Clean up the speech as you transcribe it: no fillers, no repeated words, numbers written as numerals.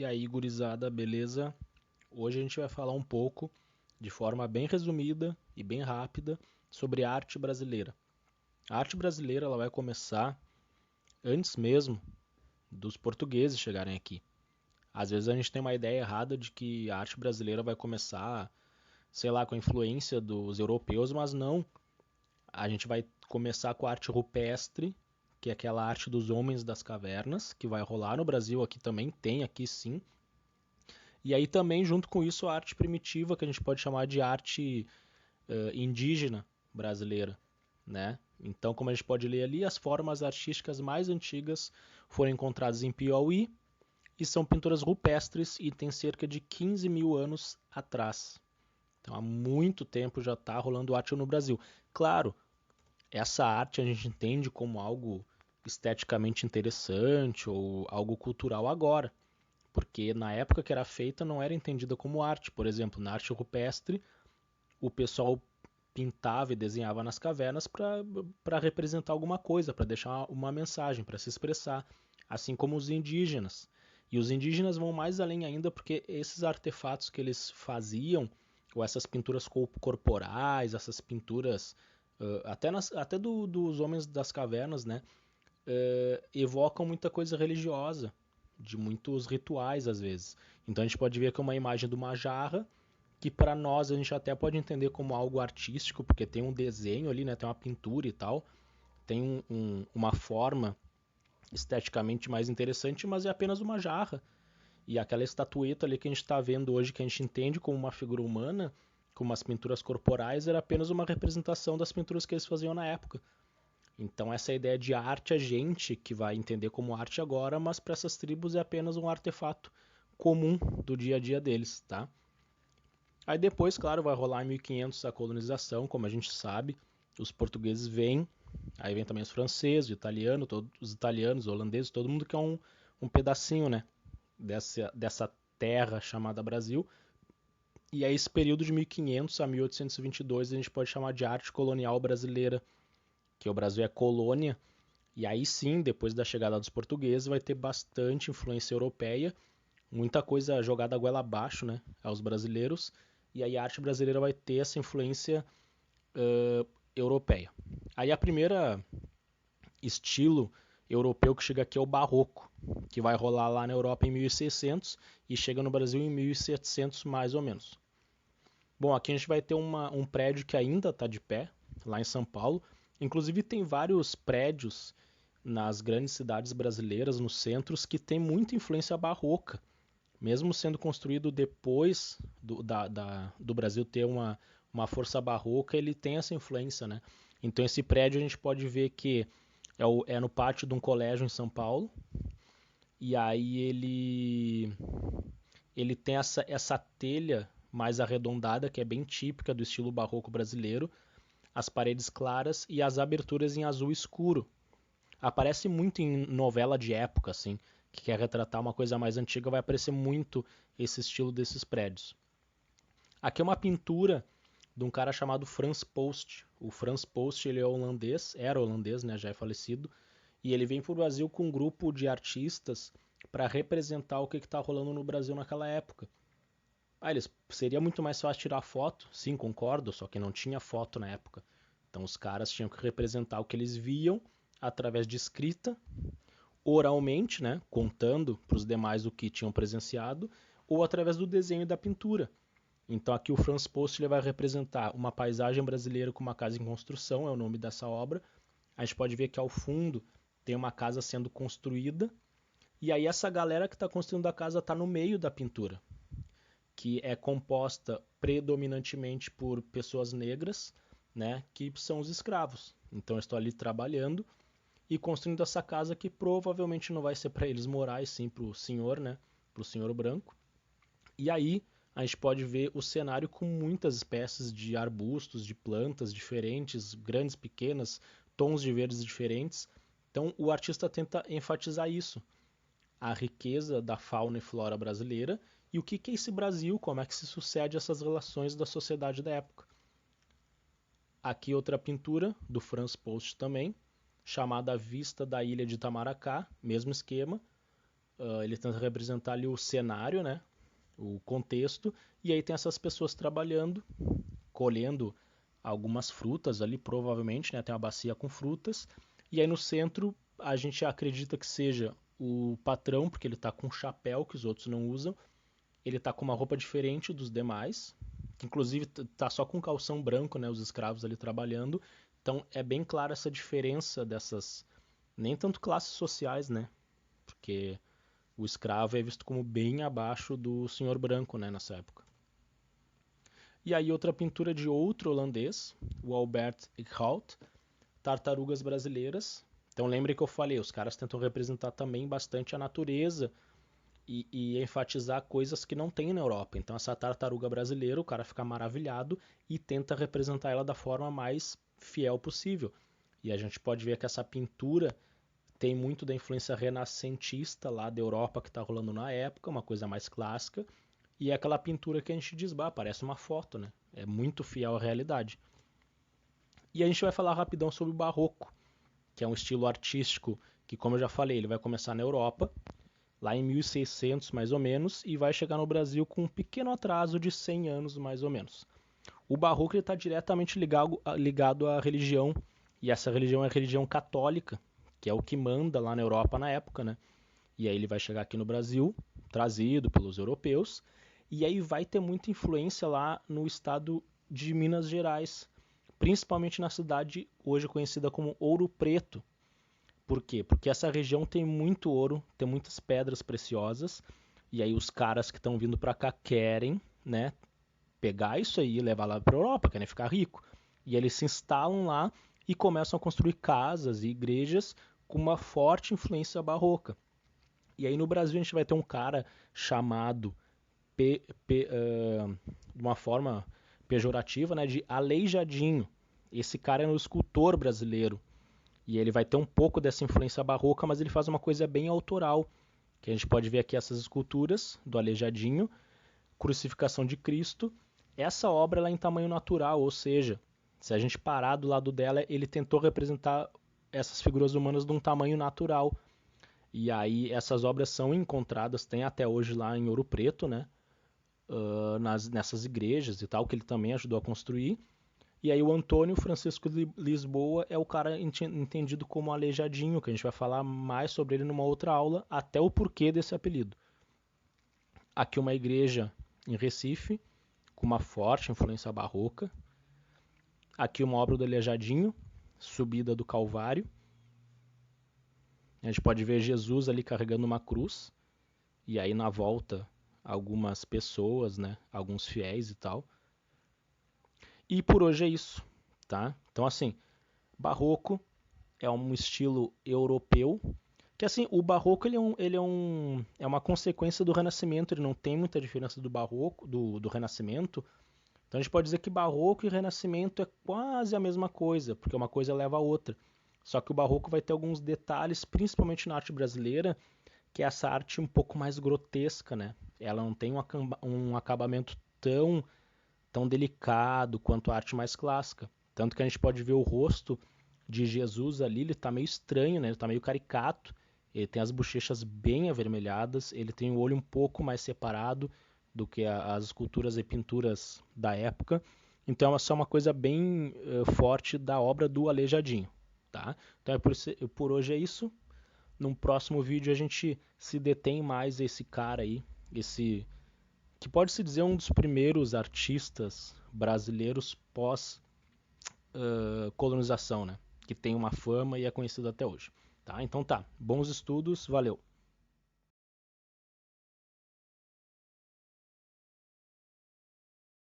E aí, gurizada, beleza? Hoje a gente vai falar um pouco, de forma bem resumida e bem rápida, sobre a arte brasileira. A arte brasileira ela vai começar antes mesmo dos portugueses chegarem aqui. Às vezes a gente tem uma ideia errada de que a arte brasileira vai começar, sei lá, com a influência dos europeus, mas não. A gente vai começar com a arte rupestre, que é aquela arte dos homens das cavernas, que vai rolar no Brasil aqui também, tem aqui sim. E aí também, junto com isso, a arte primitiva, que a gente pode chamar de arte indígena brasileira, né? Então, como a gente pode ler ali, as formas artísticas mais antigas foram encontradas em Piauí e são pinturas rupestres e tem cerca de 15 mil anos atrás. Então, há muito tempo já está rolando arte no Brasil. Claro, essa arte a gente entende como algo esteticamente interessante ou algo cultural agora, porque na época que era feita não era entendida como arte. Por exemplo, na arte rupestre, o pessoal pintava e desenhava nas cavernas para representar alguma coisa, para deixar uma mensagem, para se expressar, assim como os indígenas. E os indígenas vão mais além ainda porque esses artefatos que eles faziam, ou essas pinturas corporais, essas pinturas até dos homens das cavernas, né, evocam muita coisa religiosa, de muitos rituais às vezes. Então a gente pode ver que é uma imagem de uma jarra que para nós a gente até pode entender como algo artístico, porque tem um desenho ali, né, tem uma pintura e tal, tem uma forma esteticamente mais interessante, mas é apenas uma jarra. E aquela estatueta ali que a gente está vendo hoje, que a gente entende como uma figura humana, como as pinturas corporais, era apenas uma representação das pinturas que eles faziam na época. Então essa ideia de arte a gente que vai entender como arte agora, mas para essas tribos é apenas um artefato comum do dia a dia deles, tá? Aí depois, claro, vai rolar em 1500 a colonização, como a gente sabe. Os portugueses vêm, aí vem também os franceses, os italianos, os holandeses, todo mundo quer um pedacinho, né, dessa terra chamada Brasil. E aí esse período de 1500 a 1822 a gente pode chamar de arte colonial brasileira, que o Brasil é colônia. E aí sim, depois da chegada dos portugueses, vai ter bastante influência europeia, muita coisa jogada a goela abaixo, né, aos brasileiros. E aí a arte brasileira vai ter essa influência europeia. Aí a primeira estilo europeu que chega aqui é o barroco, que vai rolar lá na Europa em 1600 e chega no Brasil em 1700 mais ou menos. Bom, aqui a gente vai ter um prédio que ainda está de pé, lá em São Paulo. Inclusive tem vários prédios nas grandes cidades brasileiras, nos centros, que tem muita influência barroca. Mesmo sendo construído depois do Brasil ter uma força barroca, ele tem essa influência, né? Então esse prédio a gente pode ver que é no pátio de um colégio em São Paulo, e aí ele tem essa telha mais arredondada, que é bem típica do estilo barroco brasileiro, as paredes claras e as aberturas em azul escuro. Aparece muito em novela de época, assim, que quer retratar uma coisa mais antiga, vai aparecer muito esse estilo desses prédios. Aqui é uma pintura de um cara chamado Frans Post. O Frans Post ele é holandês, era holandês, né, já é falecido, e ele vem para o Brasil com um grupo de artistas para representar o que está rolando no Brasil naquela época. Seria muito mais fácil tirar foto, sim, concordo, só que não tinha foto na época. Então os caras tinham que representar o que eles viam através de escrita, oralmente, né, contando para os demais o que tinham presenciado, ou através do desenho e da pintura. Então aqui o Franz Post ele vai representar uma paisagem brasileira com uma casa em construção, é o nome dessa obra. A gente pode ver que ao fundo tem uma casa sendo construída, e aí essa galera que está construindo a casa está no meio da pintura, que é composta predominantemente por pessoas negras, né, que são os escravos. Então eu estou ali trabalhando e construindo essa casa que provavelmente não vai ser para eles morar, e sim para o senhor, né, para o senhor branco. E aí a gente pode ver o cenário com muitas espécies de arbustos, de plantas diferentes, grandes, pequenas, tons de verdes diferentes. Então o artista tenta enfatizar isso, a riqueza da fauna e flora brasileira e o que é esse Brasil, como é que se sucede essas relações da sociedade da época. Aqui outra pintura do Franz Post também, chamada A Vista da Ilha de Itamaracá, mesmo esquema, ele tenta representar ali o cenário, né? O contexto, e aí tem essas pessoas trabalhando, colhendo algumas frutas ali, provavelmente, né? Tem uma bacia com frutas, e aí no centro a gente acredita que seja o patrão, porque ele está com um chapéu que os outros não usam, ele está com uma roupa diferente dos demais, que inclusive está só com calção branco, né? Os escravos ali trabalhando, então é bem clara essa diferença dessas, nem tanto classes sociais, né? Porque o escravo é visto como bem abaixo do senhor branco, né, nessa época. E aí outra pintura de outro holandês, o Albert Eickhout, Tartarugas Brasileiras. Então lembre que eu falei, os caras tentam representar também bastante a natureza e enfatizar coisas que não tem na Europa. Então essa tartaruga brasileira, o cara fica maravilhado e tenta representar ela da forma mais fiel possível. E a gente pode ver que essa pintura tem muito da influência renascentista lá da Europa que está rolando na época, uma coisa mais clássica, e é aquela pintura que a gente diz, bah, parece uma foto, né? É muito fiel à realidade. E a gente vai falar rapidão sobre o Barroco, que é um estilo artístico que, como eu já falei, ele vai começar na Europa, lá em 1600 mais ou menos, e vai chegar no Brasil com um pequeno atraso de 100 anos mais ou menos. O Barroco está diretamente ligado à religião, e essa religião é a religião católica, que é o que manda lá na Europa na época, né? E aí ele vai chegar aqui no Brasil, trazido pelos europeus, e aí vai ter muita influência lá no estado de Minas Gerais, principalmente na cidade hoje conhecida como Ouro Preto. Por quê? Porque essa região tem muito ouro, tem muitas pedras preciosas, e aí os caras que estão vindo para cá querem, né, pegar isso aí e levar lá para a Europa, querem ficar rico. E eles se instalam lá e começam a construir casas e igrejas com uma forte influência barroca. E aí no Brasil a gente vai ter um cara chamado, de uma forma pejorativa, né, de Aleijadinho. Esse cara é um escultor brasileiro. E ele vai ter um pouco dessa influência barroca, mas ele faz uma coisa bem autoral. Que a gente pode ver aqui essas esculturas do Aleijadinho, Crucificação de Cristo. Essa obra ela é em tamanho natural, ou seja, se a gente parar do lado dela, ele tentou representar essas figuras humanas de um tamanho natural. E aí essas obras são encontradas, tem até hoje lá em Ouro Preto, né? Nessas igrejas e tal, que ele também ajudou a construir. E aí o Antônio Francisco de Lisboa é o cara entendido como Aleijadinho, que a gente vai falar mais sobre ele numa outra aula, até o porquê desse apelido. Aqui uma igreja em Recife, com uma forte influência barroca. Aqui uma obra do Aleijadinho, Subida do Calvário. A gente pode ver Jesus ali carregando uma cruz, e aí na volta algumas pessoas, né, alguns fiéis e tal. E por hoje é isso, tá? Então assim, barroco é um estilo europeu, que assim, o barroco é uma consequência do Renascimento, ele não tem muita diferença do barroco, do Renascimento. Então a gente pode dizer que barroco e Renascimento é quase a mesma coisa, porque uma coisa leva a outra. Só que o barroco vai ter alguns detalhes, principalmente na arte brasileira, que é essa arte um pouco mais grotesca, né? Ela não tem um acabamento tão delicado quanto a arte mais clássica. Tanto que a gente pode ver o rosto de Jesus ali, ele tá meio estranho, né? Ele tá meio caricato. Ele tem as bochechas bem avermelhadas, ele tem o olho um pouco mais separado do que as esculturas e pinturas da época. Então é só uma coisa bem forte da obra do Aleijadinho. Tá? Então por hoje é isso. Num próximo vídeo a gente se detém mais esse cara aí, esse que pode se dizer um dos primeiros artistas brasileiros pós colonização, né? Que tem uma fama e é conhecido até hoje. Tá? Então tá, bons estudos, valeu!